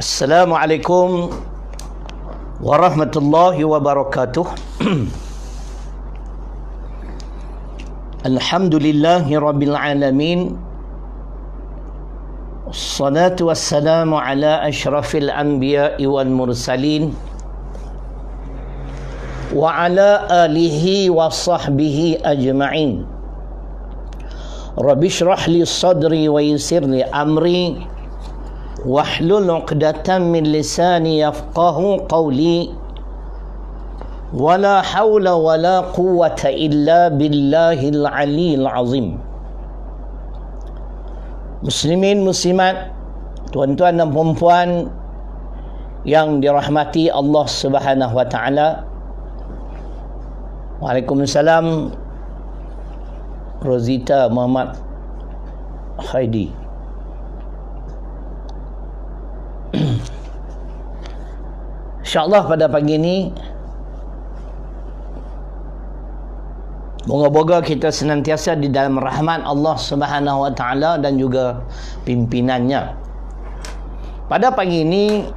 Assalamualaikum warahmatullahi wabarakatuh. Alhamdulillahi rabbil alamin. Wassalatu wassalamu ala asyrafil anbiya'i wal mursalin wa ala alihi wa sahbihi ajma'in. Rabbi shrah li sadri wa yassir li amri wahlul 'uqdatam min lisani yafqahu qawli. Wala hawla wala quwwata illa billahil aliyil azim. Muslimin muslimat, tuan-tuan dan puan-puan yang dirahmati Allah Subhanahu wa taala. Waalaikumsalam. Rozita Muhammad Haidi. InsyaAllah pada pagi ini moga-moga kita senantiasa di dalam rahmat Allah Subhanahu wa taala dan juga pimpinannya. Pada pagi ini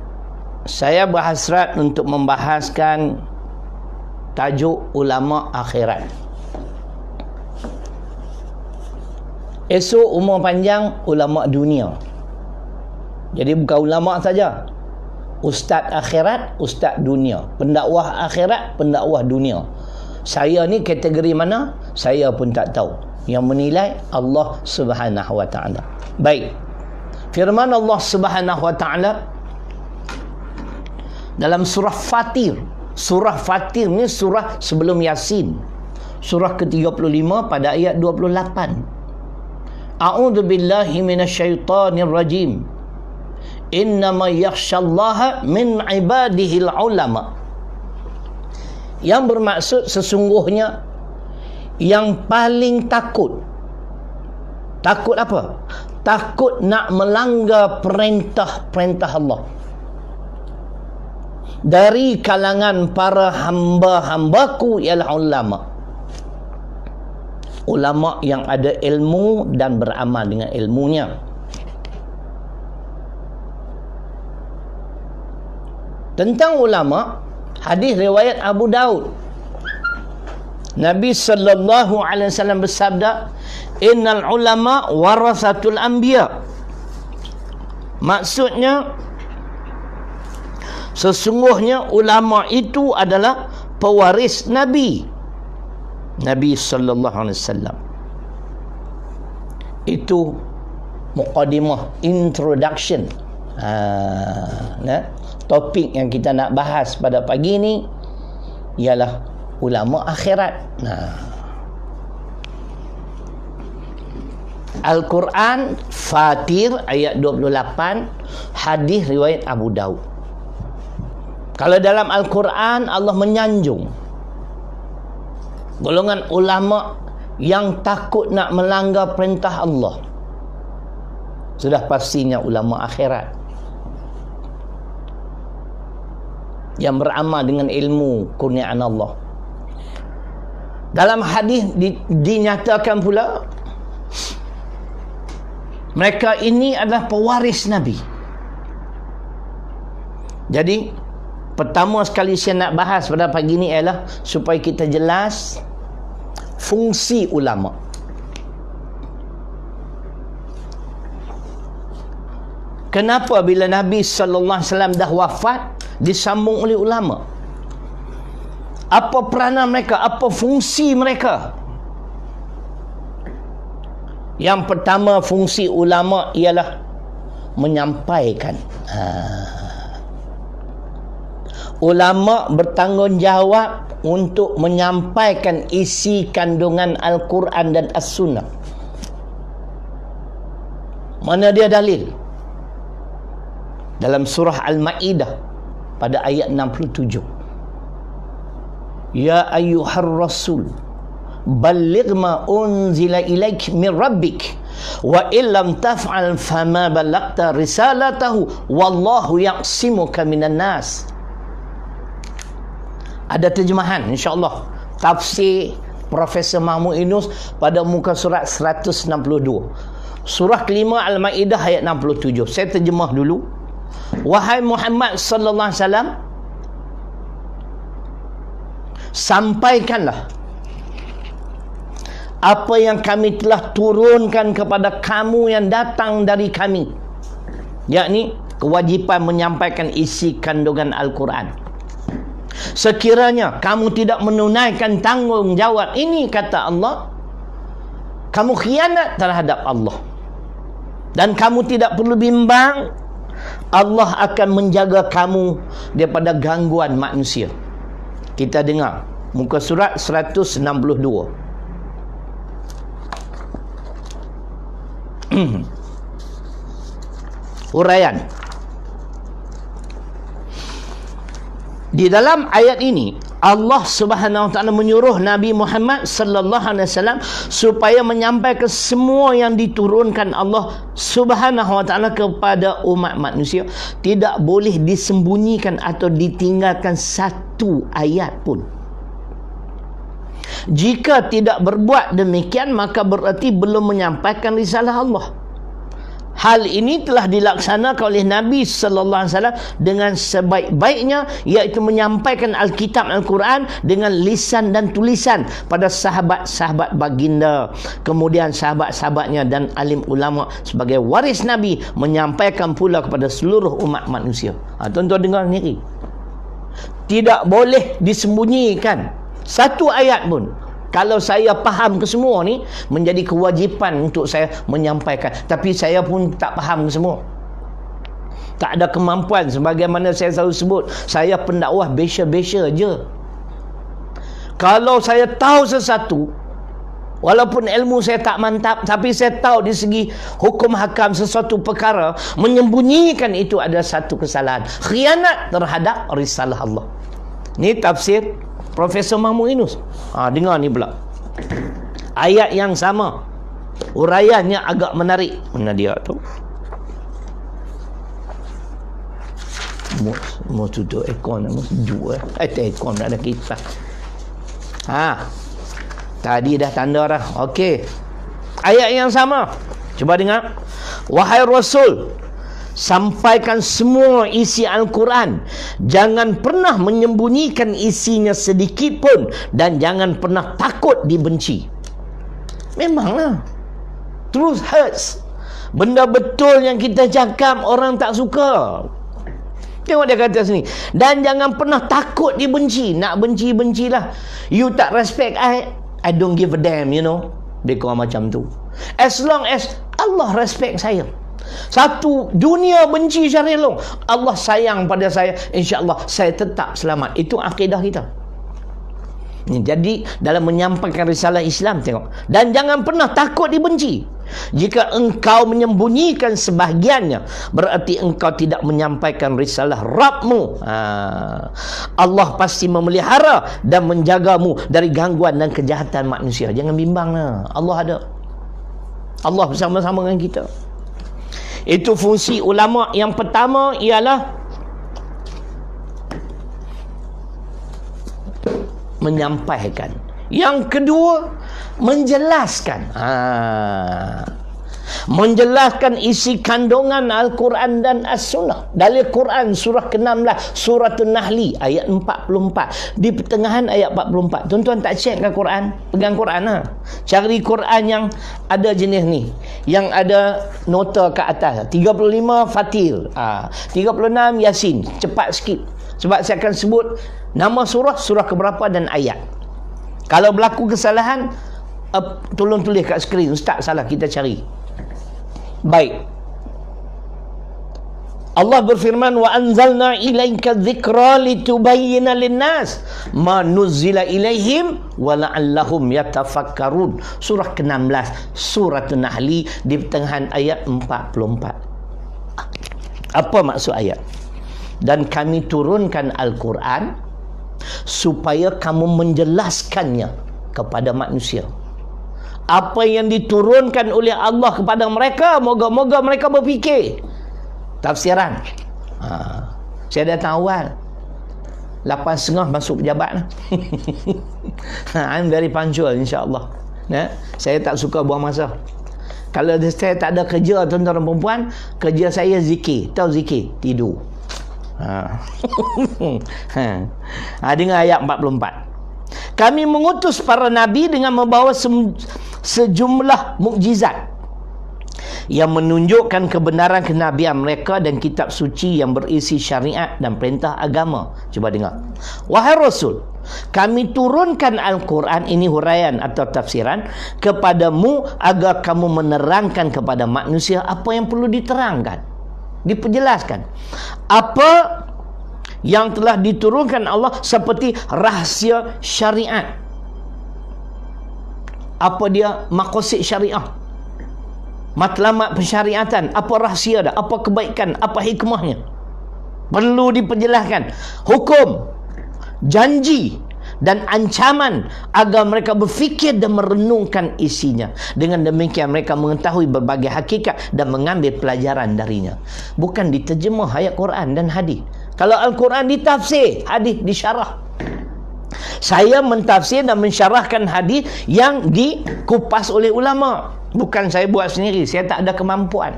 saya berhasrat untuk membahaskan tajuk ulama akhirat. Esok umur panjang ulama dunia. Jadi bukan ulama saja. Ustaz akhirat, ustaz dunia. Pendakwah akhirat, pendakwah dunia. Saya ni kategori mana? Saya pun tak tahu. Yang menilai Allah Subhanahu wa taala. Baik. Firman Allah Subhanahu wa taala dalam surah Fatir. Surah Fatir ni surah sebelum Yasin. Surah ke-35 pada ayat 28. A'udzu billahi minasyaitonir rajim. Innama yakhsyallaha min ibadihil ulama. Yang bermaksud sesungguhnya yang paling takut. Takut apa? Takut nak melanggar perintah-perintah Allah. Dari kalangan para hamba-hambaku ialah ulama. Ulama yang ada ilmu dan beramal dengan ilmunya. Tentang ulama, hadis riwayat Abu Daud. Nabi sallallahu alaihi wasallam bersabda, "Innal ulama warasatul anbiya." Maksudnya sesungguhnya ulama itu adalah pewaris Nabi. Nabi sallallahu alaihi wasallam. Itu muqaddimah, introduction. Topik yang kita nak bahas pada pagi ni ialah ulama akhirat. Al-Quran Fatir ayat 28, hadis riwayat Abu Daud. Kalau dalam Al-Quran Allah menyanjung golongan ulama yang takut nak melanggar perintah Allah. Sudah pastinya ulama akhirat yang beramal dengan ilmu kurniaan Allah. Dalam hadis dinyatakan pula mereka ini adalah pewaris Nabi. Jadi pertama sekali saya nak bahas pada pagi ini ialah supaya kita jelas fungsi ulama. Kenapa bila Nabi sallallahu alaihi wasallam dah wafat disambung oleh ulama? Apa peranan mereka? Apa fungsi mereka? Yang pertama, fungsi ulama ialah menyampaikan. Ulama bertanggungjawab untuk menyampaikan isi kandungan Al-Quran dan As-Sunnah. Mana dia dalil? Dalam surah Al-Ma'idah pada ayat 67. Ya ayyuhar rasul balligh ma unzila ilaik min rabbik wa illam taf'al fama ballagta risalatahu wallahu yaqsimuka minan nas. Ada terjemahan insya-Allah tafsir Profesor Mahmud Yunus pada muka surat 162. Surah kelima Al-Ma'idah ayat 67. Saya terjemah dulu. wahai Muhammad sallallahu alaihi wasallam, sampaikanlah apa yang kami telah turunkan kepada kamu yang datang dari kami, yakni kewajipan menyampaikan isi kandungan Al-Quran. Sekiranya kamu tidak menunaikan tanggungjawab ini, kata Allah, kamu khianat terhadap Allah. Dan kamu tidak perlu bimbang, Allah akan menjaga kamu daripada gangguan manusia. Kita dengar muka surat 162. Huraian. Di dalam ayat ini Allah Subhanahu wa taala menyuruh Nabi Muhammad sallallahu alaihi wasallam supaya menyampaikan semua yang diturunkan Allah Subhanahu wa taala kepada umat manusia. Tidak boleh disembunyikan atau ditinggalkan satu ayat pun. Jika tidak berbuat demikian, maka berarti belum menyampaikan risalah Allah. Hal ini telah dilaksanakan oleh Nabi sallallahu alaihi wasallam dengan sebaik-baiknya, iaitu menyampaikan Alkitab Al-Quran dengan lisan dan tulisan pada sahabat-sahabat baginda, kemudian sahabat-sahabatnya dan alim ulama sebagai waris Nabi, menyampaikan pula kepada seluruh umat manusia. Tuan-tuan dengar sendiri, tidak boleh disembunyikan satu ayat pun. Kalau saya faham ke semua ni, menjadi kewajipan untuk saya menyampaikan. Tapi saya pun tak faham ke semua. Tak ada kemampuan. Sebagaimana saya selalu sebut, saya pendakwah besya-besya je. Kalau saya tahu sesuatu, walaupun ilmu saya tak mantap, tapi saya tahu di segi hukum hakam sesuatu perkara, menyembunyikan itu adalah satu kesalahan, khianat terhadap risalah Allah. Ni tafsir Profesor Mahmud Yunus. Dengar ni pula. Ayat yang sama, uraiannya agak menarik. Mana dia tu? Mau tutup ekon, mau sejuk. Ekon ada kisah. Tadi dah tanda dah. Okey. Ayat yang sama. Cuba dengar. Wahai Rasul, sampaikan semua isi Al-Quran. Jangan pernah menyembunyikan isinya sedikit pun, dan jangan pernah takut dibenci. Memanglah, truth hurts. Benda betul yang kita cakap orang tak suka. Tengok dia kata sini, dan jangan pernah takut dibenci. Nak benci-bencilah. You tak respect I don't give a damn, you know. Dia kurang macam tu. As long as Allah respect saya, satu dunia benci syariah long, Allah sayang pada saya, insya-Allah saya tetap selamat. Itu akidah kita. Jadi dalam menyampaikan risalah Islam, tengok, dan jangan pernah takut dibenci. Jika engkau menyembunyikan sebahagiannya, berarti engkau tidak menyampaikan risalah Rabbmu. Allah pasti memelihara dan menjagamu dari gangguan dan kejahatan manusia. Jangan bimbang lah. Allah ada. Allah bersama-sama dengan kita. Itu fungsi ulama. Yang pertama ialah menyampaikan. Yang kedua, menjelaskan. Menjelaskan isi kandungan Al-Quran dan As-Sunnah. Dalil Quran surah ke-16, surah An-Nahli ayat 44. Di pertengahan ayat 44. Tuan-tuan tak cek ke Quran? Pegang Quran lah. Cari Quran yang ada jenis ni, yang ada nota ke atas. 35 Fatir, 36 Yasin. Cepat sikit, sebab saya akan sebut nama surah, surah keberapa dan ayat. Kalau berlaku kesalahan, tolong tulis kat skrin. Ustaz salah, kita cari. Baik. Allah berfirman, wa anzalna ilaika dzikra litubayyana linnas ma nuzila ilaihim wa la'allahum yatafakkarun. Surah ke-16, surah An-Nahli, di pertengahan ayat 44. Apa maksud ayat? Dan kami turunkan Al-Quran supaya kamu menjelaskannya kepada manusia. Apa yang diturunkan oleh Allah kepada mereka, moga-moga mereka berfikir. Tafsiran. Saya datang awal 8.30 masuk pejabat. I'm very punctual, insya-Allah. Saya tak suka buang masa. Kalau saya tak ada kerja, tuan-tuan dan perempuan, kerja saya zikir. Tahu zikir? Tidur. Dengar ayat 44. Kami mengutus para nabi dengan membawa sejumlah mukjizat yang menunjukkan kebenaran kenabian mereka dan kitab suci yang berisi syariat dan perintah agama. Cuba dengar. Wahai Rasul, kami turunkan Al-Quran, ini huraian atau tafsiran, kepadamu agar kamu menerangkan kepada manusia apa yang perlu diterangkan, diperjelaskan. Apa yang telah diturunkan Allah seperti rahsia syariat. Apa dia maqasid syariah? Matlamat pensyariatan, apa rahsia dah, apa kebaikan, apa hikmahnya, perlu diperjelaskan. Hukum, janji dan ancaman agar mereka berfikir dan merenungkan isinya. Dengan demikian mereka mengetahui berbagai hakikat dan mengambil pelajaran darinya. Bukan diterjemah ayat Quran dan hadis. Kalau Al-Quran ditafsir, hadis disyarah. Saya mentafsir dan mensyarahkan hadis yang dikupas oleh ulama. Bukan saya buat sendiri. Saya tak ada kemampuan.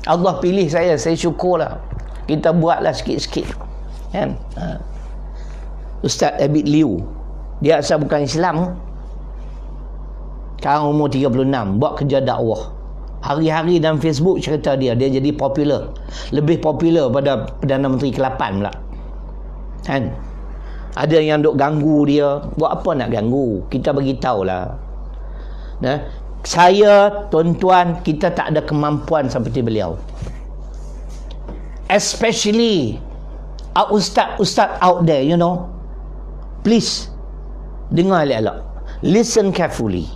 Allah pilih saya syukurlah. Kita buatlah sikit-sikit. Kan? Ustaz Abid Liu, dia asal bukan Islam. Sekarang umur 36, buat kerja dakwah. Hari-hari dalam Facebook cerita dia jadi popular. Lebih popular pada Perdana Menteri ke-8 pula. Kan? Ada yang duk ganggu dia. Buat apa nak ganggu? Kita bagi tahulah. Nah, saya, tuan-tuan, kita tak ada kemampuan seperti beliau. Especially ustaz out there, you know. Please, dengar elok-elok. Listen carefully.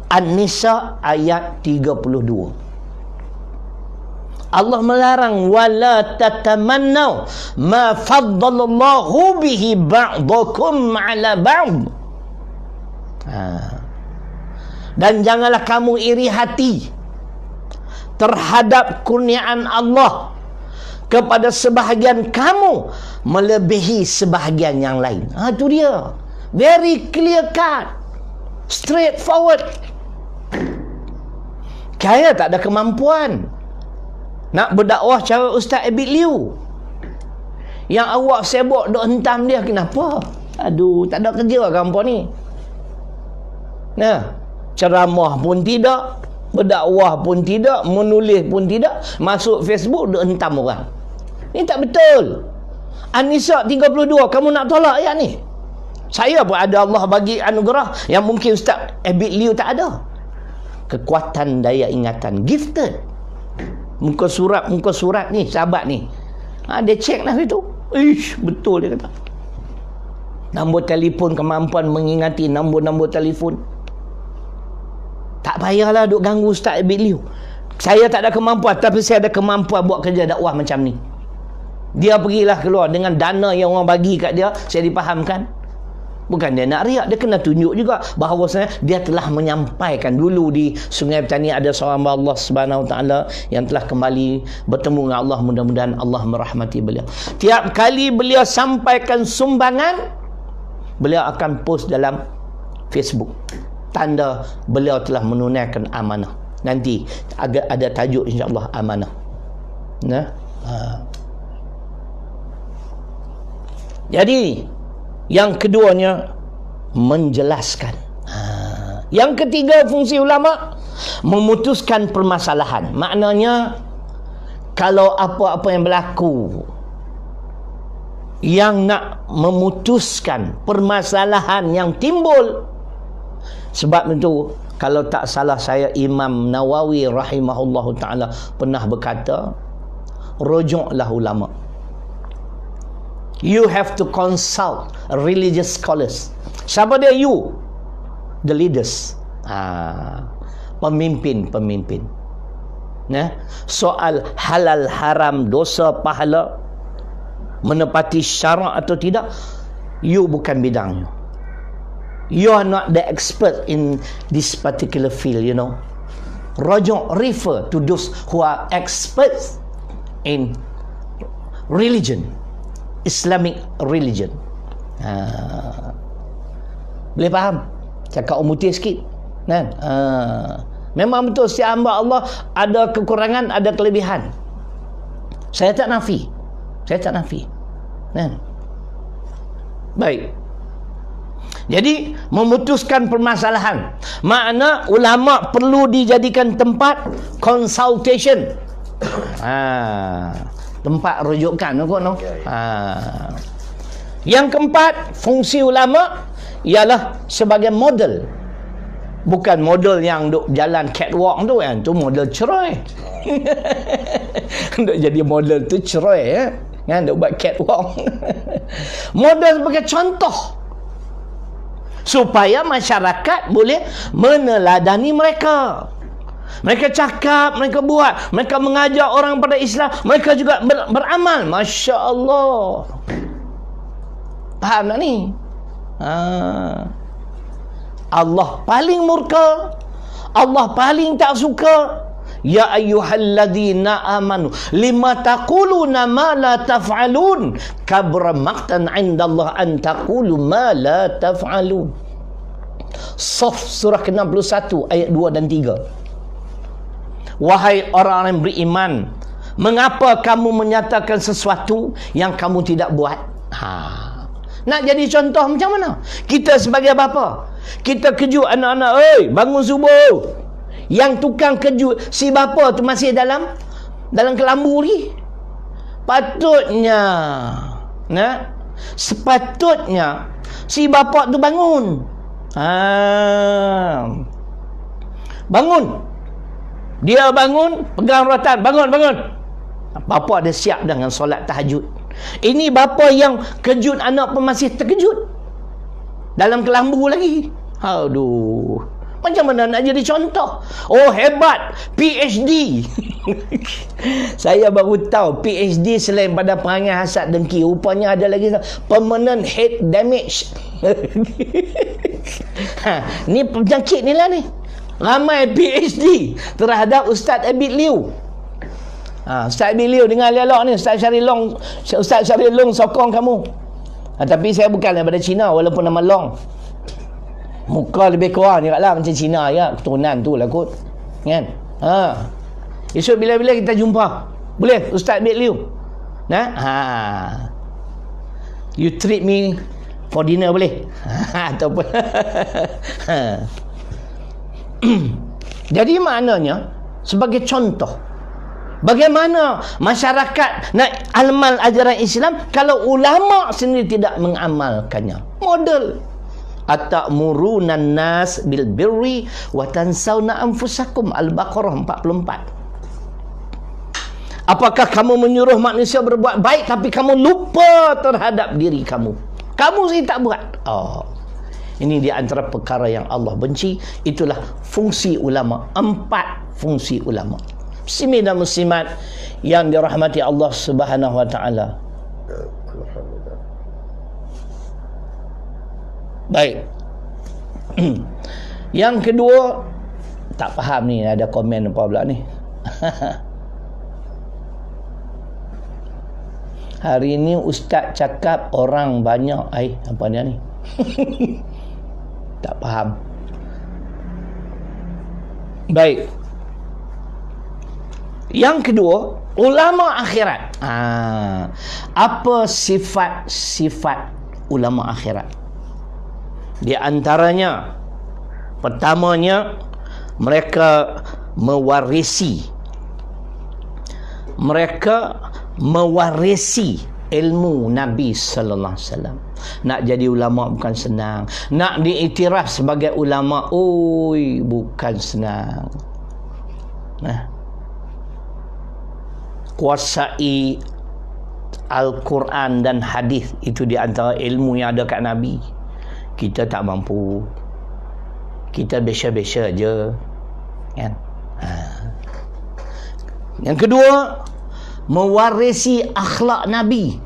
An-Nisa ayat 32. Allah melarang wala tatamannau ma faddalallahu bihi ba'dakum 'ala ba'd. Dan janganlah kamu iri hati terhadap kurniaan Allah kepada sebahagian kamu melebihi sebahagian yang lain. Itu dia. Very clear cut. Straightforward. Saya tak ada kemampuan nak berdakwah cara Ustaz Abid Liu. Yang awak sibuk duk hentam dia, kenapa? Aduh, tak ada kerja ke hampa ni? Nah, ceramah pun tidak, berdakwah pun tidak, menulis pun tidak, masuk Facebook duk hentam orang. Ini tak betul. An-Nisa 32, kamu nak tolak ayat ni? Saya pun ada Allah bagi anugerah yang mungkin Ustaz Abid Liu tak ada. Kekuatan daya ingatan, gifted. Muka surat ni, sahabat ni. Dia cek lah itu. Betul dia kata. Nombor telefon, kemampuan mengingati nombor-nombor telefon. Tak payahlah duk ganggu Ustaz Abid Liu. Saya tak ada kemampuan, tapi saya ada kemampuan buat kerja dakwah macam ni. Dia pergilah keluar dengan dana yang orang bagi kat dia, saya dipahamkan. Bukan dia nak riak, dia kena tunjuk juga bahawasanya dia telah menyampaikan. Dulu di Sungai Petani ada seorang Allah Subhanahu Wa Taala yang telah kembali bertemu dengan Allah, mudah-mudahan Allah merahmati beliau. Tiap kali beliau sampaikan sumbangan, beliau akan post dalam Facebook, tanda beliau telah menunaikan amanah. Nanti ada tajuk insya-Allah amanah. Nah. Jadi yang keduanya menjelaskan. Yang ketiga fungsi ulama memutuskan permasalahan. Maknanya kalau apa-apa yang berlaku yang nak memutuskan permasalahan yang timbul. Sebab itu kalau tak salah saya, Imam Nawawi rahimahullahu ta'ala pernah berkata, rujuklah ulama. You have to consult religious scholars. Siapa dia? You, the leaders. Pemimpin. Soal halal haram, dosa pahala, menepati syarak atau tidak, you bukan bidangnya. You are not the expert in this particular field, you know. Refer to those who are experts in religion, Islamic religion. Boleh faham? Cakap umutih sikit kan? Memang betul setiap hamba Allah ada kekurangan, ada kelebihan. Saya tak nafi. Kan? Baik. Jadi memutuskan permasalahan, makna ulama perlu dijadikan tempat consultation, tempat rujukan. Yang keempat, fungsi ulama ialah sebagai model. Bukan model yang duk jalan catwalk tu kan, tu model cerai. Duk jadi model tu cerai kan, duk buat catwalk. Model sebagai contoh supaya masyarakat boleh meneladani mereka. Mereka cakap, mereka buat, mereka mengajak orang pada Islam, mereka juga beramal. Masya Allah. Faham tak ni? Allah paling murka, Allah paling tak suka. Ya ayyuhalladzina amanu lima taquluna ma la taf'alun kabra maqtan 'indallah an taqulu ma la taf'alun. Saf surah ke-61 ayat 2 dan 3. Wahai orang yang beriman, mengapa kamu menyatakan sesuatu yang kamu tidak buat? Nak jadi contoh macam mana? Kita sebagai bapa, kita kejut anak-anak, "Oi, bangun subuh." Yang tukang kejut si bapa tu masih dalam kelambu lagi. Sepatutnya si bapa tu bangun. Bangun. Dia bangun, pegang rotan, bangun. Bapa dia siap dengan solat tahajud. Ini bapa yang kejut anak pun masih terkejut. Dalam kelambu lagi. Aduh. Macam mana nak jadi contoh? Oh, hebat, PhD. Saya baru tahu PhD selain pada perangai hasad dengki, rupanya ada lagi permanent head damage. Ni penyakit ni lah ni. Ramai PhD terhadap Ustaz Abid Liu. Ustaz Abid Liu dengar elok ni, Ustaz Syaril Long sokong kamu. Tapi saya bukan daripada Cina walaupun nama Long. Muka lebih kurang ni lah macam Cina ya, keturunan tu lah kot. Kan? Esok bila-bila kita jumpa. Boleh Ustaz Abid Liu? You treat me for dinner boleh? Ataupun jadi maknanya sebagai contoh bagaimana masyarakat nak amal ajaran Islam kalau ulama sendiri tidak mengamalkannya. Model. Atamuruna nas bil birri wa tansawna anfusakum. Al-Baqarah 44. Apakah kamu menyuruh manusia berbuat baik tapi kamu lupa terhadap diri kamu? Kamu sendiri tak buat. Ini di antara perkara yang Allah benci. Itulah fungsi ulama. 4 fungsi ulama. Muslimin dan muslimat yang dirahmati Allah Subhanahu wa taala. Baik. Yang kedua, tak faham ni, ada komen apa pula ni. Hari ni ustaz cakap orang banyak. Apa dia ni? Tak faham. Baik. Yang kedua, ulama akhirat. Apa sifat-sifat ulama akhirat? Di antaranya, pertamanya, mereka mewarisi ilmu Nabi sallallahu alaihi wasallam. Nak jadi ulama bukan senang. Nak diiktiraf sebagai ulama, bukan senang. Kuasai Al-Quran dan hadis itu di antara ilmu yang ada kat Nabi. Kita tak mampu. Kita biasa-biasa je. Kan? Yang kedua, mewarisi akhlak Nabi.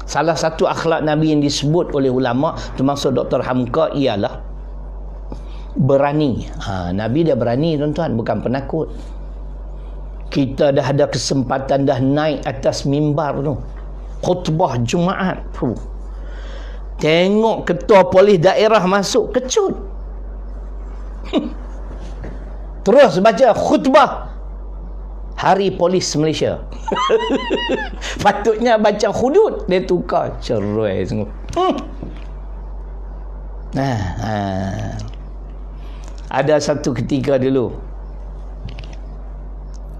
Salah satu akhlak Nabi yang disebut oleh ulama, termasuk Dr. Hamka, ialah berani. Nabi dia berani, tuan-tuan, bukan penakut. Kita dah ada kesempatan dah naik atas mimbar tu, khutbah Jumaat tu. Tengok ketua polis daerah masuk, kecut. Terus baca khutbah Hari Polis Malaysia. Patutnya baca hudud, dia tukar cerai semua. Ada satu ketika dulu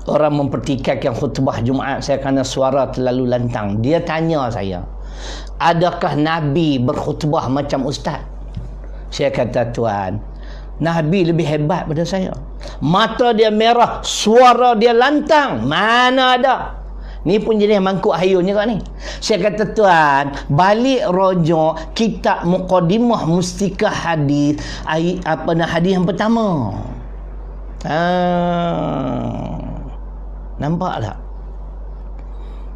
orang mempertikaikan khutbah Jumaat saya kerana suara terlalu lantang. Dia tanya saya, adakah Nabi berkhutbah macam ustaz? Saya kata, tuan, Nabi lebih hebat pada saya. Mata dia merah, suara dia lantang. Mana ada? Ni pun jenis mangkuk hayun juga ni. Saya kata, tuan, balik rojok kitab Muqaddimah Mustikah Hadis, hadis yang pertama. Nampak tak?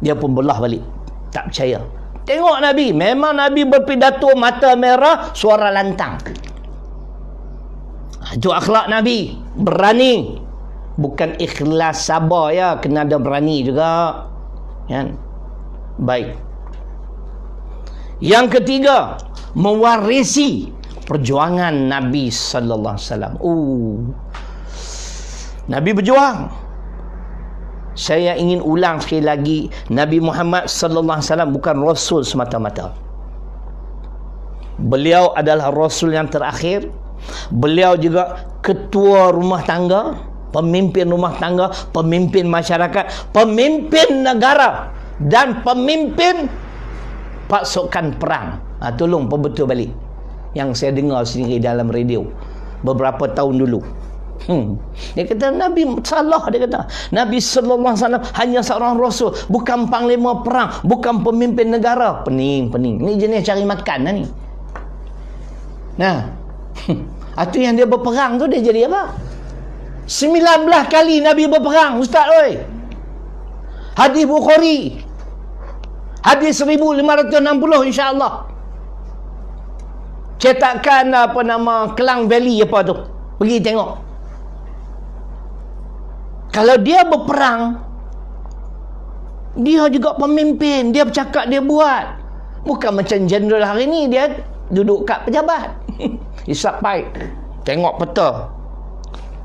Dia pun belah balik. Tak percaya. Tengok Nabi. Memang Nabi berpidato mata merah, suara lantang. Itu akhlak Nabi. Berani. Bukan ikhlas, sabar ya. Kena ada berani juga. Kan? Baik. Yang ketiga, mewarisi perjuangan Nabi sallallahu alaihi wasallam. Nabi berjuang. Saya ingin ulang sekali lagi, Nabi Muhammad sallallahu alaihi wasallam bukan rasul semata-mata. Beliau adalah rasul yang terakhir. Beliau juga ketua rumah tangga, pemimpin rumah tangga, pemimpin masyarakat, pemimpin negara dan pemimpin pasukan perang. Tolong perbetul balik yang saya dengar sendiri dalam radio beberapa tahun dulu. Dia kata Nabi salah. Dia kata Nabi sallallahu alaihi wasallam hanya seorang rasul, bukan panglima perang, bukan pemimpin negara. Pening. Ni jenis cari makan lah ni. Itu yang dia berperang tu, dia jadi apa? 19 kali Nabi berperang, ustaz oi. Hadis Bukhari. Hadis 1560 insya-Allah. Cetakan Kelang Valley apa tu? Pergi tengok. Kalau dia berperang, dia juga pemimpin. Dia bercakap, dia buat. Bukan macam jeneral hari ni, dia duduk kat pejabat. Isap paip, tengok peta,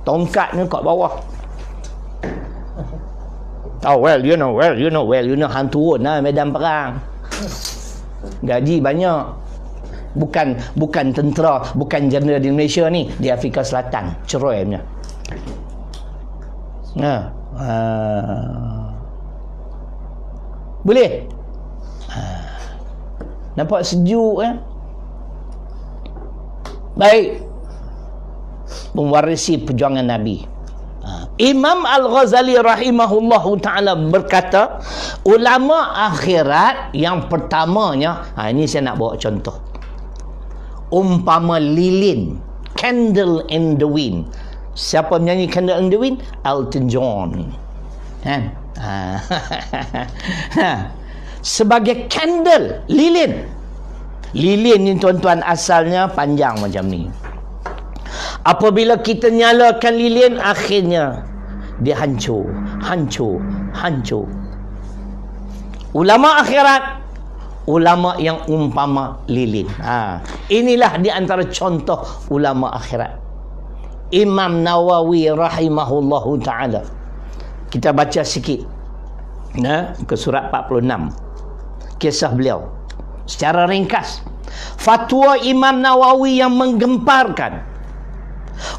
tongkatnya kat bawah. Well, you know, hang turun lah medan perang. Gaji banyak. Bukan tentera, bukan jeneral di Malaysia ni, di Afrika Selatan. Cerai punya. Boleh? Nampak sejuk kan? Baik. Mewarisi perjuangan Nabi. Imam Al-Ghazali rahimahullahu ta'ala berkata, ulama akhirat yang pertamanya, ini saya nak bawa contoh. Umpama lilin, Candle in the Wind. Siapa menyanyi Candle in the Wind? Elton John. Sebagai candle, lilin. Lilin ni tuan-tuan asalnya panjang macam ni. Apabila kita nyalakan lilin, akhirnya dia hancur. Ulama akhirat, ulama yang umpama lilin. Inilah di antara contoh ulama akhirat. Imam Nawawi rahimahullahu ta'ala. Kita baca sikit ke surat 46, kisah beliau secara ringkas. Fatwa Imam Nawawi yang menggemparkan.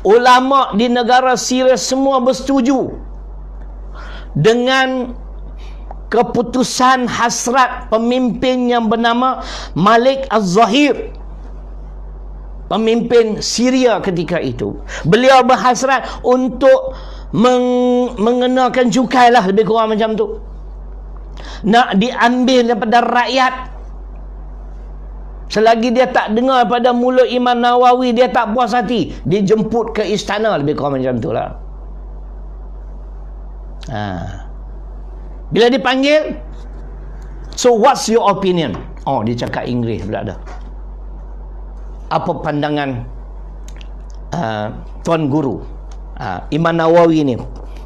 Ulama di negara Syria semua bersetuju dengan keputusan hasrat pemimpin yang bernama Malik Az-Zahir, pemimpin Syria ketika itu. Beliau berhasrat untuk mengenakan cukai lah, lebih kurang macam tu. Nak diambil daripada rakyat. Selagi dia tak dengar pada mulut Imam Nawawi, dia tak puas hati. Dia jemput ke istana, lebih kurang macam tu lah. Bila dipanggil, so what's your opinion? Dia cakap Inggeris pula dah. Apa pandangan Tuan Guru Imam Nawawi ni,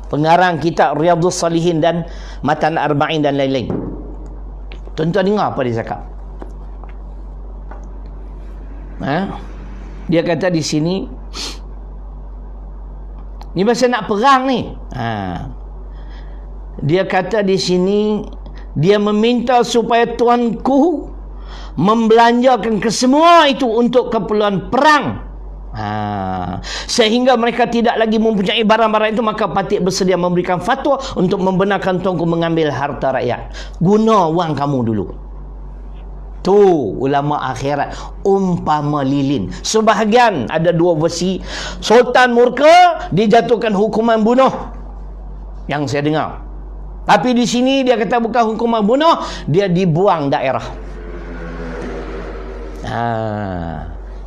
pengarang kitab Riyadhus Salihin dan Matan Arba'in dan lain-lain. Tuan-tuan dengar apa dia cakap. Dia kata di sini, Ni pasal nak perang ni. Dia kata di sini, dia meminta supaya tuanku membelanjakan kesemua itu untuk keperluan perang. Sehingga mereka tidak lagi mempunyai barang-barang itu, maka Patih bersedia memberikan fatwa untuk membenarkan tuanku mengambil harta rakyat. Guna wang kamu dulu. Tu ulama akhirat umpama lilin. Sebahagian ada dua versi. Sultan murka, dijatuhkan hukuman bunuh, yang saya dengar. Tapi di sini dia kata bukan hukuman bunuh, dia dibuang daerah.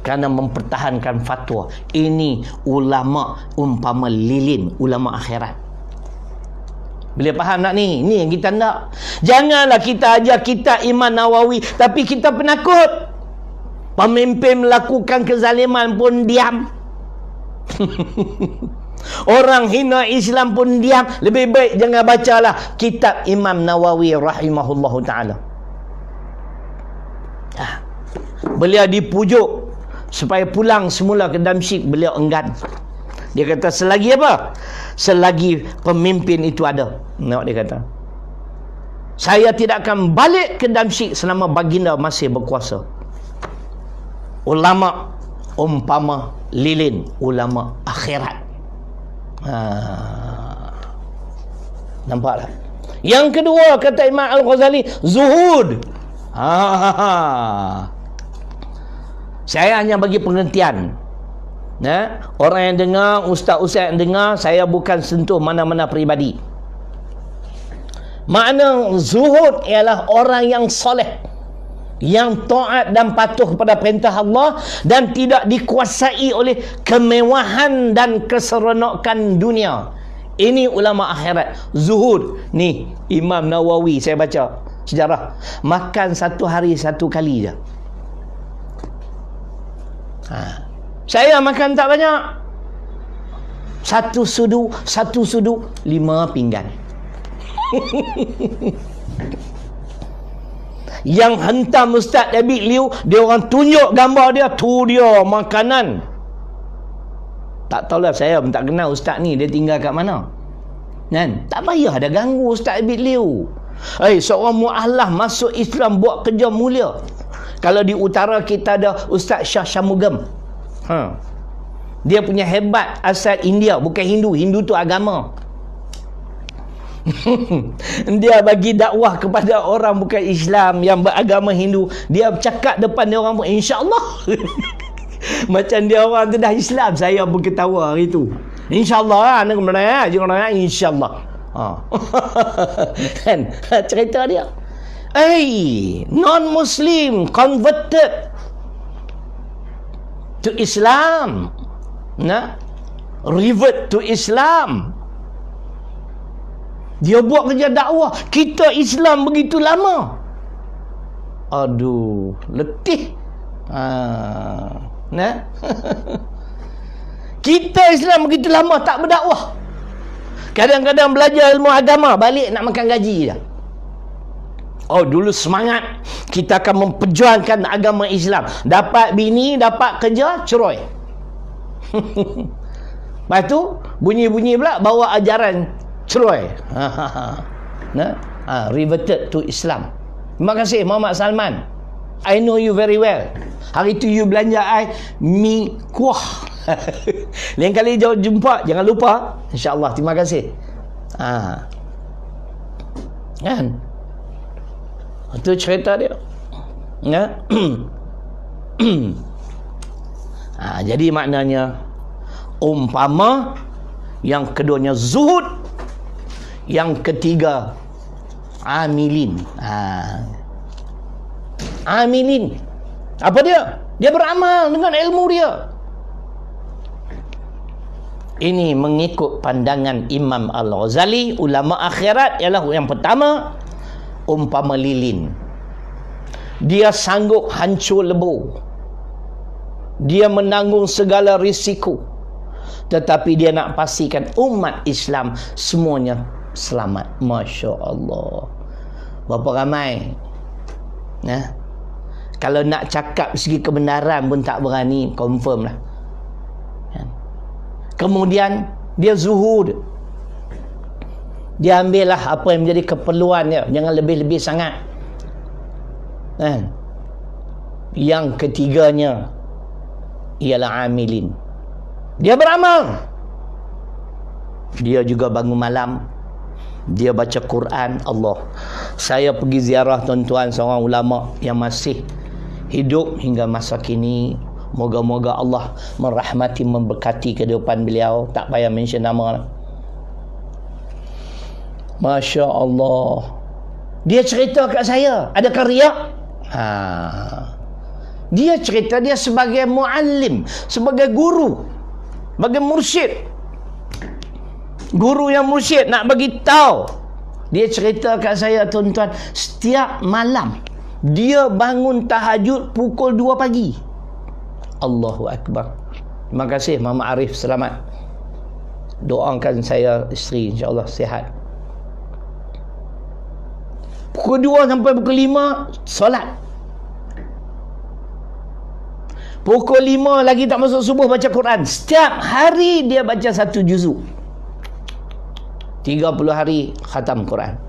Kerana mempertahankan fatwa. Ini ulama umpama lilin, ulama akhirat. Bila faham tak ni? Ni yang kita nak. Janganlah kita ajar kita Imam Nawawi tapi kita penakut. Pemimpin melakukan kezaliman pun diam. Orang hina Islam pun diam. Lebih baik jangan bacalah kitab Imam Nawawi rahimahullahu ta'ala. Beliau dipujuk supaya pulang semula ke Damsyik, beliau enggan. Dia kata selagi apa? Selagi pemimpin itu ada. Nampak dia kata, saya tidak akan balik ke Damsyik selama baginda masih berkuasa. Ulama umpama lilin, ulama akhirat. Nampak tak? Yang kedua kata Imam Al-Ghazali, zuhud. Saya hanya bagi pengertian. Orang yang dengar, ustaz-ustaz yang dengar, saya bukan sentuh mana-mana peribadi. Makna zuhud ialah orang yang soleh, yang taat dan patuh kepada perintah Allah dan tidak dikuasai oleh kemewahan dan keseronokan dunia. Ini ulama akhirat. Zuhud ni Imam Nawawi, saya baca sejarah, makan satu hari satu kali je. Saya makan tak banyak. Satu sudu 5 pinggan. Yang hentam Ustaz David Liu, dia orang tunjuk gambar dia, tu dia makanan. Tak tahulah, saya pun tak kenal Ustaz ni, dia tinggal kat mana. Kan? Tak payah ada ganggu Ustaz David Liu. Seorang mu'alaf masuk Islam buat kerja mulia. Kalau di utara kita ada Ustaz Shah Shamugam. Dia punya hebat, asal India, bukan Hindu. Hindu tu agama. Dia bagi dakwah kepada orang bukan Islam yang beragama Hindu. Dia cakap depan dia orang pun insya-Allah. Macam dia orang tu dah Islam, saya pun ketawa hari tu. Insya-Allah anak benar jangan insya-Allah. Kan cerita dia. Non-Muslim converted to Islam, revert to Islam. Dia buat kerja dakwah. Kita Islam begitu lama. Aduh, letih. Kita Islam begitu lama tak berdakwah. Kadang-kadang belajar ilmu agama, balik nak makan gaji dah. Dulu semangat, kita akan memperjuangkan agama Islam. Dapat bini, dapat kerja, cerai. Lepas tu bunyi-bunyi pula bawa ajaran cerai. Reverted to Islam. Terima kasih Muhammad Salman, I know you very well. Hari tu you belanja I mi kuah. Lain kali jumpa jangan lupa, insya-Allah. Terima kasih. Kan? Itu cerita dia. Jadi maknanya umpama, yang keduanya zuhud, yang ketiga amilin. Amilin apa dia? Dia beramal dengan ilmu dia. Ini mengikut pandangan Imam Al-Ghazali, ulama akhirat, ialah yang pertama umpama lilin. Dia sanggup hancur lebur, dia menanggung segala risiko, tetapi dia nak pastikan umat Islam semuanya selamat. Masya Allah. Berapa ramai kalau nak cakap segi kebenaran pun tak berani, confirm lah. Kemudian Dia zuhud. Dia ambillah apa yang menjadi keperluan dia, jangan lebih-lebih sangat. Kan? Yang ketiganya ialah amilin. Dia beramal. Dia juga bangun malam. Dia baca Quran. Allah. Saya pergi ziarah tuan-tuan seorang ulama yang masih hidup hingga masa kini. Moga-moga Allah merahmati, memberkati kehidupan beliau. Tak payah mention nama. Masya Allah. Dia cerita kat saya. Adakah riak? Dia cerita dia sebagai muallim, sebagai guru, sebagai mursyid. Guru yang mursyid nak bagi tahu. Dia cerita kat saya, tuan-tuan, setiap malam dia bangun tahajud pukul 2 pagi. Allahu Akbar. Terima kasih Mama Arif, selamat. Doakan saya isteri, insya-Allah sihat. Pukul 2 sampai pukul 5 solat. Pukul 5 lagi tak masuk subuh baca Quran. Setiap hari dia baca 1 juzuk. 30 hari khatam Quran.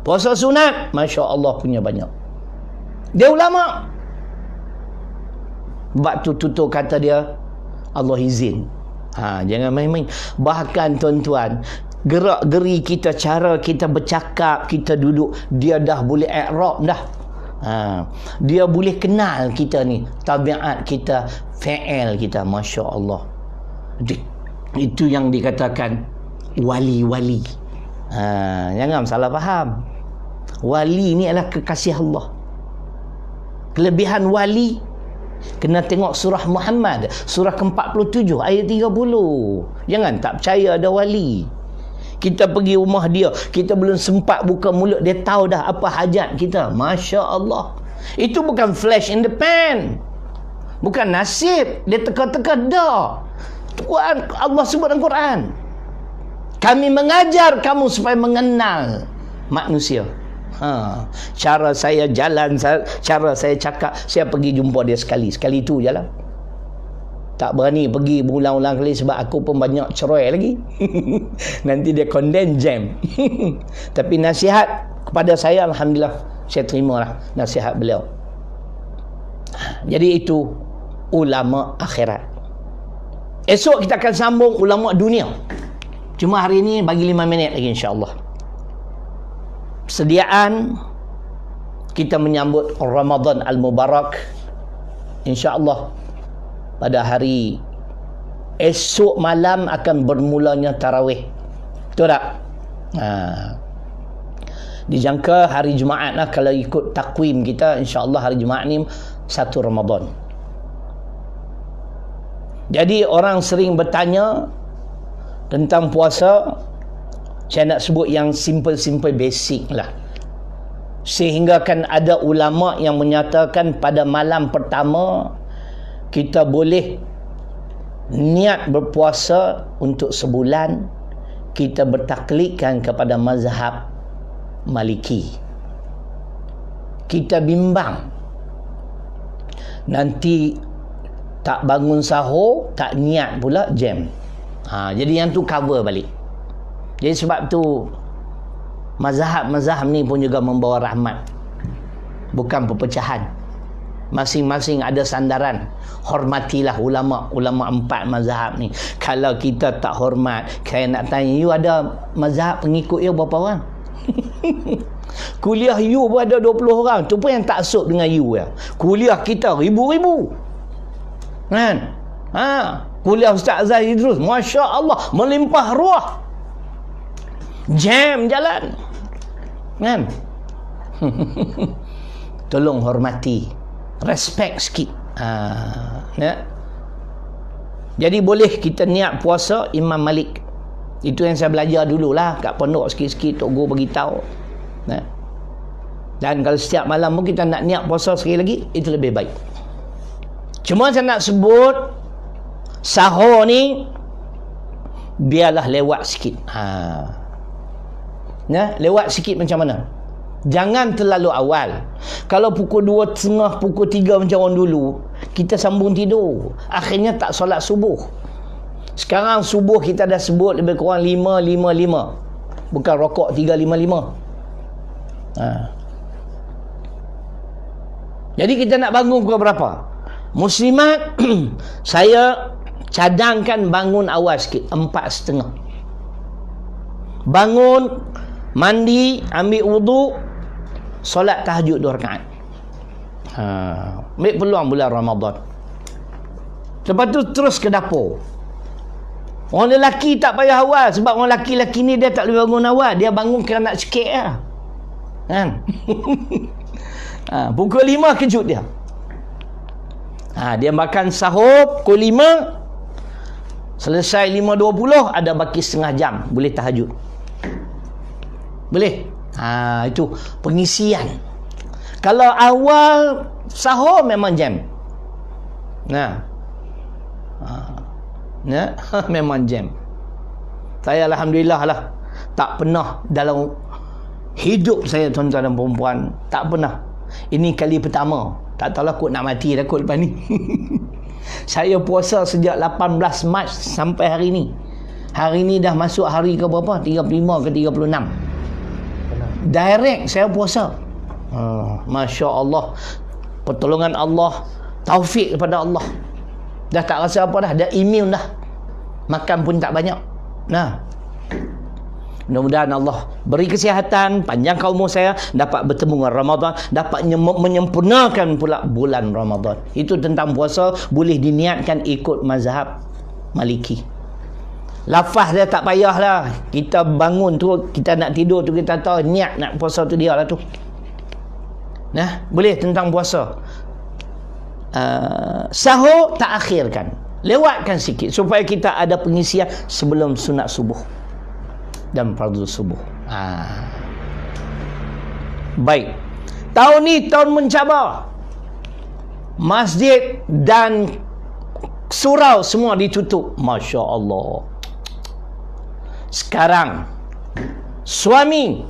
Puasa sunat, Masya Allah punya banyak. Dia ulama. Waktu tutup kata dia, Allah izin. Jangan main-main. Bahkan tuan-tuan, gerak-geri kita, cara kita bercakap, kita duduk, dia dah boleh i'rab dah. Dia boleh kenal kita ni, tabiat kita, fi'il kita. Masya Allah. Itu yang dikatakan wali-wali. Jangan salah faham. Wali ni adalah kekasih Allah. Kelebihan wali, kena tengok surah Muhammad, surah ke-47 ayat 30. Jangan tak percaya ada wali. Kita pergi rumah dia, kita belum sempat buka mulut, dia tahu dah apa hajat kita. Masya Allah. Itu bukan flash in the pan, bukan nasib dia teka-teka, dah Tuhan Allah sebut dalam Quran. Kami mengajar kamu supaya mengenal manusia. Cara saya jalan, cara saya cakap, saya pergi jumpa dia sekali tu je lah. Tak berani pergi berulang-ulang kali sebab aku pun banyak cerai lagi. Nanti dia condemn jam. Tapi nasihat kepada saya, alhamdulillah, saya terimalah nasihat beliau. Jadi itu ulama akhirat. Esok kita akan sambung ulama dunia. Cuma hari ini bagi 5 minit lagi, insya-Allah. Persediaan kita menyambut Ramadan Al-Mubarak, insya-Allah pada hari esok malam akan bermulanya tarawih. Betul tak? Dijangka hari Jumaat lah, kalau ikut takwim kita, insya-Allah hari Jumaat ni 1 Ramadan. Jadi orang sering bertanya tentang puasa. Saya nak sebut yang simple-simple basic lah. Sehingga kan ada ulama yang menyatakan pada malam pertama kita boleh niat berpuasa untuk sebulan. Kita bertaklidkan kepada mazhab Maliki. Kita bimbang nanti tak bangun sahur, tak niat pula jam. Jadi yang tu cover balik. Jadi sebab tu mazhab-mazhab ni pun juga membawa rahmat, bukan perpecahan. Masing-masing ada sandaran. Hormatilah ulama 4 mazhab ni. Kalau kita tak hormat, saya nak tanya, you ada mazhab pengikut you berapa orang? Kuliah you pun ada 20 orang. Tu pun yang taksub dengan you ya. Kuliah kita ribu-ribu. Kan? Kuliah Ustaz Azhar Idrus, Masya Allah, melimpah ruah. Jam jalan. Kan? Tolong hormati, respect sikit. Ya. Jadi boleh kita niat puasa Imam Malik. Itu yang saya belajar dululah kat pondok, sikit-sikit Tok Guru bagi tahu. Ya. Dan kalau setiap malam pun kita nak niat puasa sekali lagi, itu lebih baik. Cuma saya nak sebut sahur ni biarlah lewat sikit. Lewat sikit macam mana? Jangan terlalu awal. Kalau pukul 2.30, pukul 3 macam orang dulu, kita sambung tidur. Akhirnya tak solat subuh. Sekarang subuh kita dah sebut lebih kurang 555. Bukan rokok 355. Jadi kita nak bangun pukul berapa? Muslimat, saya cadangkan bangun awal sikit, 4.30. Bangun, mandi, ambil wudu, solat tahajud 2 rakaat. Ambil peluang bulan Ramadan. Lepas tu terus ke dapur. Orang lelaki tak payah awal, sebab orang lelaki-lelaki ni dia tak boleh bangun awal, dia bangun kerana nak cekik lah. Kan? Pukul 5 kejut dia. Dia makan sahur pukul 5, selesai 5.20, ada baki setengah jam, boleh tahajud. Boleh. Itu pengisian. Kalau awal sahur memang jam. Memang jam. Saya alhamdulillah lah, tak pernah dalam hidup saya, tuan-tuan dan perempuan, tak pernah. Ini kali pertama. Tak tahulah kot nak mati dah kot lepas ni. Saya puasa sejak 18 Mac sampai hari ni. Hari ni dah masuk hari ke berapa? 35 ke 36. Direct saya puasa. Masya Allah. Pertolongan Allah, taufik daripada Allah. Dah tak rasa apa dah, dah immune dah. Makan pun tak banyak. Mudah-mudahan Allah beri kesihatan, panjangkan umur saya, dapat bertemu dengan Ramadan, dapat menyempurnakan pula bulan Ramadan. Itu tentang puasa, boleh diniatkan ikut mazhab Maliki. Lafaz dia tak payahlah. Kita bangun tu, kita nak tidur tu, kita tahu niat nak puasa tu dia lah tu. Boleh tentang puasa. Sahur tak akhirkan, lewatkan sikit supaya kita ada pengisian sebelum sunat subuh dan fardu subuh. Baik. Tahun ni tahun mencabar. Masjid dan surau semua ditutup. Masya Allah. Sekarang suami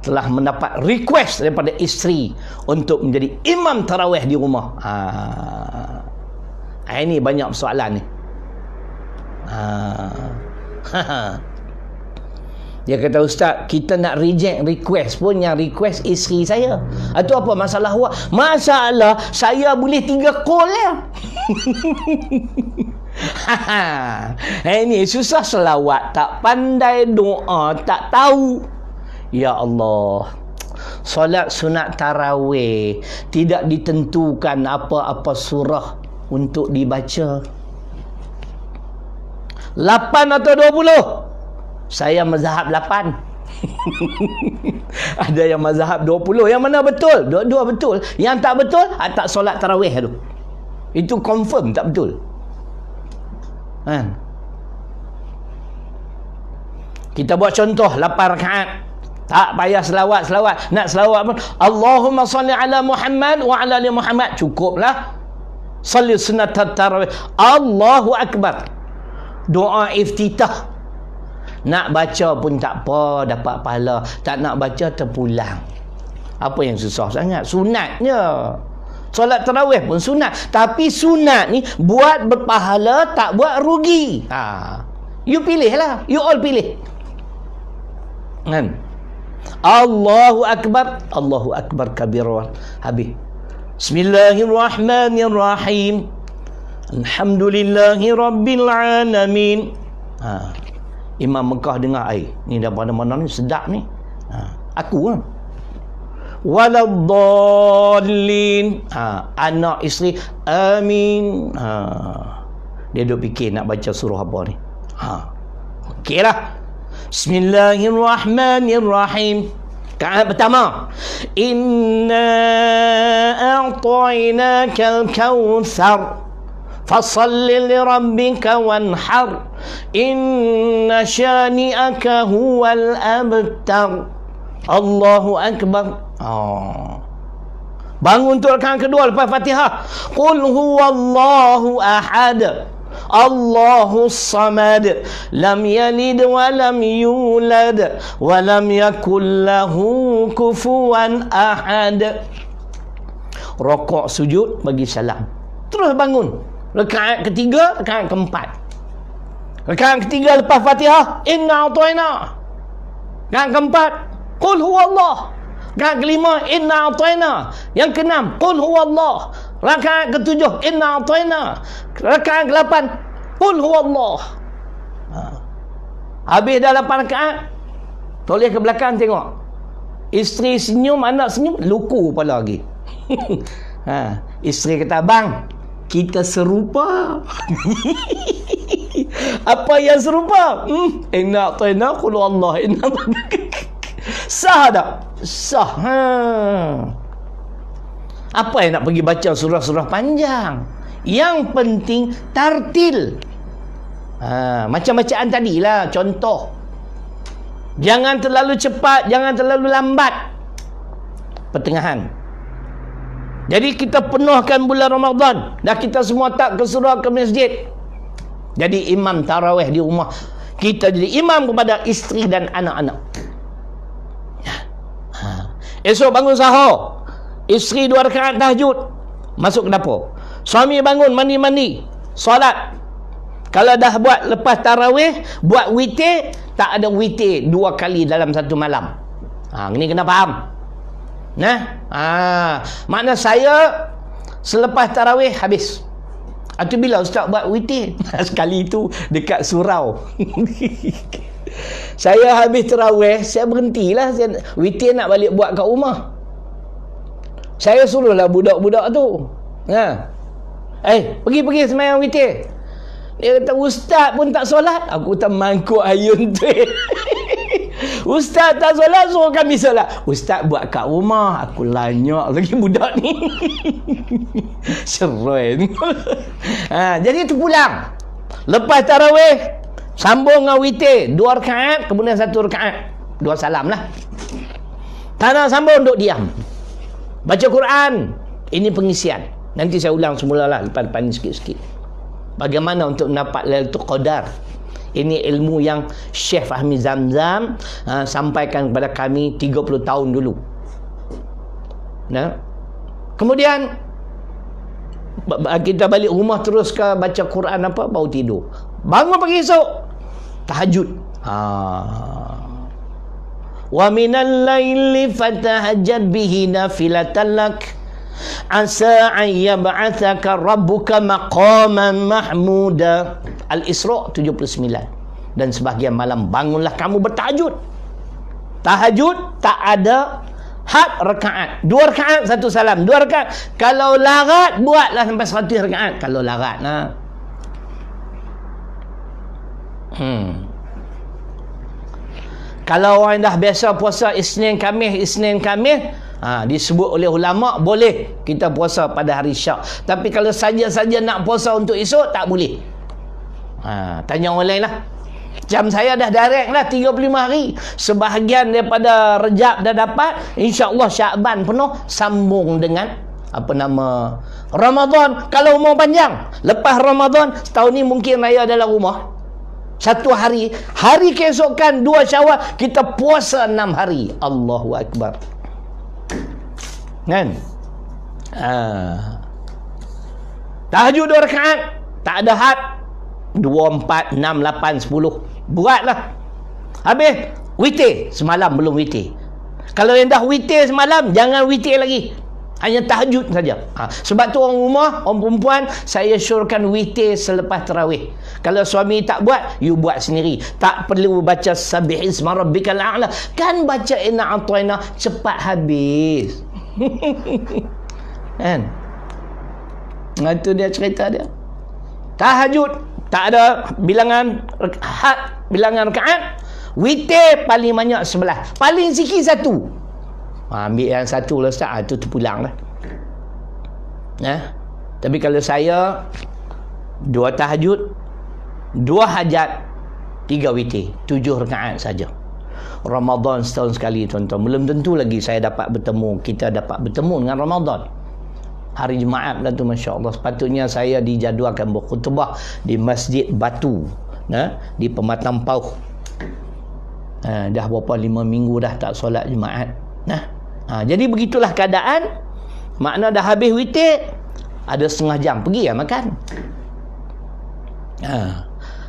telah mendapat request daripada isteri untuk menjadi imam tarawih di rumah. Ini banyak soalan ni. Dia kata, Ustaz, kita nak reject request pun, yang request isteri saya. Itu apa masalah awak? Masalah saya boleh 3 call ya. Ini susah selawat, tak pandai doa, tak tahu. Ya Allah, solat sunat tarawih tidak ditentukan apa-apa surah untuk dibaca. 8 atau 20? Saya mazhab 8. Ada yang mazhab 20. Yang mana betul? Dua-dua betul. Yang tak betul, tak solat tarawih tu. Itu confirm tak betul. Kita buat contoh 8 rakaat. Tak payah selawat. Nak selawat pun Allahumma salli ala Muhammad wa ala ali Muhammad, cukuplah. Salli sunat tarawih. Allahu akbar. Doa iftitah. Nak baca pun tak apa, dapat pahala. Tak nak baca, terpulang. Apa yang susah sangat? Sunatnya. Solat tarawih pun sunat. Tapi sunat ni buat berpahala, tak buat rugi. You pilih lah. You all pilih. Kan? Allahu akbar. Allahu akbar kabira. Habis. Bismillahirrahmanirrahim. Alhamdulillahi rabbil alamin. Imam Mekah dengar, ni daripada mana ni, sedap ni. Aku kan. Waladdallin. Anak isteri, amin. Dia duk fikir nak baca surah apa ni. Okeylah. Bismillahirrahmanirrahim. Rakaat pertama, inna a'tainakal kautsar fasalli lirabbika wanhar inna syani'aka huwal abtar. Allahu akbar. Bangun tu rakaat kedua lepas Fatihah. Qul huwallahu ahad, Allahus samad, lam yalid wa lam yulad wa lam yakul lahu kufuwan ahad. Rokok, sujud, bagi salam. Terus bangun. Rakaat ketiga, rakaat keempat. Rakaat ketiga lepas Fatihah, inna a'tayna. Rakaat keempat, qul huwallah. Rakaat kelima, inna a'tayna. Yang keenam, qul huwallah. Rakaat ketujuh, inna a'tayna. Rakaat ke-8, qul huwallah. Habis dah 8 rakaat, toleh ke belakang tengok. Isteri senyum, anak senyum, luku pula lagi. Isteri kata, bang, kita serupa. Apa yang serupa? Inna a'tayna, qul huwallah, inna a'tayna. Sah tak? Sah. Apa yang nak pergi baca surah-surah panjang? Yang penting tartil. Macam bacaan tadilah, contoh. Jangan terlalu cepat, jangan terlalu lambat. Pertengahan. Jadi kita penuhkan bulan Ramadan. Dah kita semua tak ke surau, ke masjid. Jadi imam tarawih di rumah. Kita jadi imam kepada isteri dan anak-anak. Esok bangun sahur, isteri 2 rakaat tahajud, masuk ke dapur. Suami bangun mandi-mandi, solat. Kalau dah buat lepas tarawih, buat witir, tak ada witir 2 kali dalam satu malam. Ini kena faham. Makna saya selepas tarawih habis. Atau bila ustaz buat witir? Sekali itu dekat surau. Saya habis tarawih, saya berhentilah. Witir nak balik buat kat rumah. Saya suruhlah budak-budak tu, pergi sembahyang witir. Dia kata, ustaz pun tak solat. Aku tak mangkuk ayun tu. Ustaz tak solat, suruh kami solat. Ustaz buat kat rumah. Aku lanyak lagi budak ni. Serem. Jadi tu pulang. Lepas tarawih, sambung dengan witir 2 rakaat, kemudian 1 rakaat, 2 salam lah. Tak nak sambung, duduk diam, baca Quran. Ini pengisian. Nanti saya ulang semula lah lepas-lepas ni sikit-sikit. Bagaimana untuk mendapat Lailatul Qadar. Ini ilmu yang Syekh Fahmi Zamzam sampaikan kepada kami 30 tahun dulu. Kemudian kita balik rumah terus ke baca Quran apa, baru tidur. Bangun pagi esok, tahajud. Wa minal laili fatahajjad bihi nafilatan lak asa an yab'athaka rabbuka maqaman mahmuda. Al-Isra 79. Dan sebahagian malam bangunlah kamu bertahajud. Tahajud tak ada had rakaat. 2 rakaat 1 salam, 2 rakaat. Kalau larat buatlah sampai 100 rakaat kalau larat. Kalau orang dah biasa puasa Isnin Khamis, disebut oleh ulama boleh kita puasa pada hari Syak. Tapi kalau saja-saja nak puasa untuk esok, tak boleh. Tanya orang lain lah. Jam saya dah direct lah 35 hari. Sebahagian daripada Rejab dah dapat. InsyaAllah Syakban penuh, sambung dengan Ramadan. Kalau umur panjang, lepas Ramadan setahun ni mungkin raya dalam rumah 1 hari. Hari keesokan 2 Syawal kita puasa 6 hari. Allahu Akbar. Kan? Tahajud 2 rakaat, tak ada had. 2, 4, 6, 8, 10. Buatlah. Habis witir. Semalam belum witir. Kalau yang dah witir semalam, jangan witir lagi. Hanya tahajud saja. Sebab tu orang rumah, orang perempuan, saya syorkan witir selepas tarawih. Kalau suami tak buat, you buat sendiri. Tak perlu baca Sabbihisma Rabbikal A'la. Kan baca Inna A'tayna cepat habis. Kan? Itu dia cerita dia. Tahajud tak ada bilangan rakaat. Witir paling banyak 11. Paling sikit 1. Ambil yang 1 lah ustaz. Itu terpulang lah. Tapi kalau saya 2 tahajud, 2 hajat, 3 witir, 7 rakaat saja. Ramadan setahun sekali tuan-tuan. Belum tentu lagi saya dapat bertemu, kita dapat bertemu dengan Ramadan. Hari Jumaat lah tu, Masya Allah. Sepatutnya saya dijadualkan berkhutbah di Masjid Batu, di Pematang Pauh. Dah berapa 5 minggu dah tak solat Jumaat. Jadi begitulah keadaan. Makna dah habis witir, ada setengah jam pergi makan.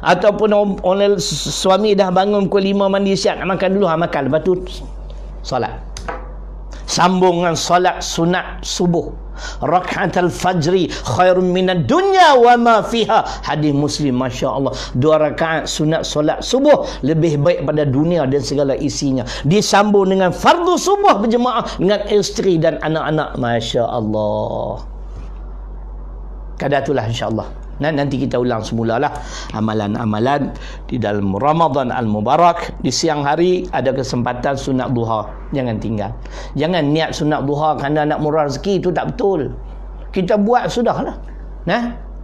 Ataupun oleh suami dah bangun pukul 5 mandi siap nak makan dulu, makan, lepas tu solat. Sambung dengan solat sunat subuh. Rakaatul fajri khairun minad dunya wa ma fiha. Hadis Muslim, masya-Allah. 2 rakaat sunat solat subuh lebih baik pada dunia dan segala isinya. Disambung dengan fardu subuh berjemaah dengan isteri dan anak-anak, masya-Allah. Kadar itulah insya-Allah. Nanti kita ulang semulalah amalan-amalan di dalam Ramadan Al-Mubarak. Di siang hari ada kesempatan sunat duha, jangan tinggal. Jangan niat sunat duha kerana nak murah rezeki, itu tak betul. Kita buat sudahlah.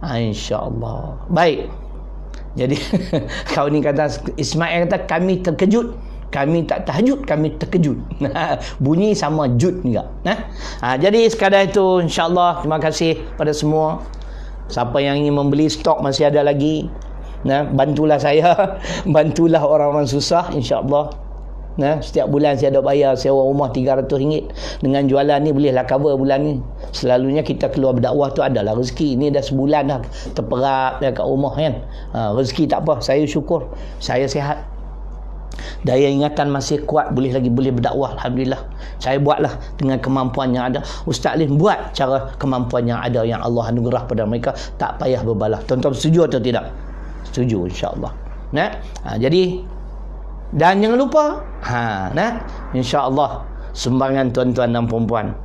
Insya-Allah. Baik. Jadi kau ni kata, Ismail kata kami terkejut. Kami tak tahajud, kami terkejut. Bunyi sama jud juga. Jadi sekadar itu, insya-Allah. Terima kasih pada semua. Siapa yang ingin membeli stok masih ada lagi. Bantulah saya. Bantulah orang-orang susah, insya-Allah. Setiap bulan saya ada bayar sewa rumah RM300. Dengan jualan ni bolehlah cover bulan ni. Selalunya kita keluar berdakwah tu adalah rezeki. Ini dah sebulan dah terperap kat rumah kan. Rezeki tak apa, saya syukur. Saya sihat. Daya ingatan masih kuat, boleh berdakwah, alhamdulillah. Saya buatlah dengan kemampuan yang ada. Ustaz Lin buat cara kemampuan yang ada yang Allah anugerah pada mereka, tak payah berbalah. Tuan-tuan setuju atau tidak? Setuju, insya-Allah. Jadi dan jangan lupa insya-Allah sumbangan tuan-tuan dan puan-puan.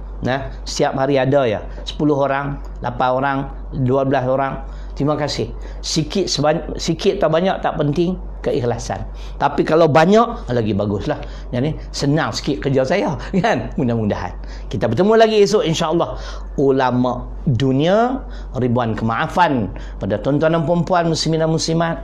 Setiap hari ada ya, 10 orang, 8 orang, 12 orang. Terima kasih. Sikit atau banyak tak penting, keikhlasan. Tapi kalau banyak lagi baguslah. Jadi senang sikit kerja saya kan. Mudah-mudahan kita bertemu lagi esok insya-Allah. Ulama dunia, ribuan kemaafan pada tuan-tuan dan puan-puan muslimin dan muslimat.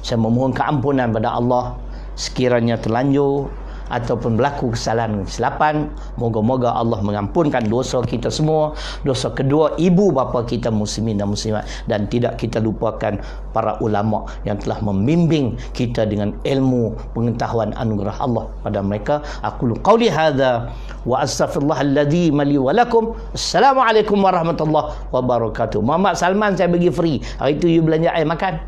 Saya memohon keampunan pada Allah sekiranya terlanjur ataupun berlaku kesalahan kesilapan. Moga-moga Allah mengampunkan dosa kita semua, dosa kedua ibu bapa kita muslimin dan muslimat, dan tidak kita lupakan para ulama yang telah membimbing kita dengan ilmu pengetahuan anugerah Allah pada mereka. Aqulu qauli hadza wa astaghfirullahalladzi li wa lakum. Assalamualaikum warahmatullahi wabarakatuh. Muhammad Salman saya bagi free. Hari itu you belanja air makan.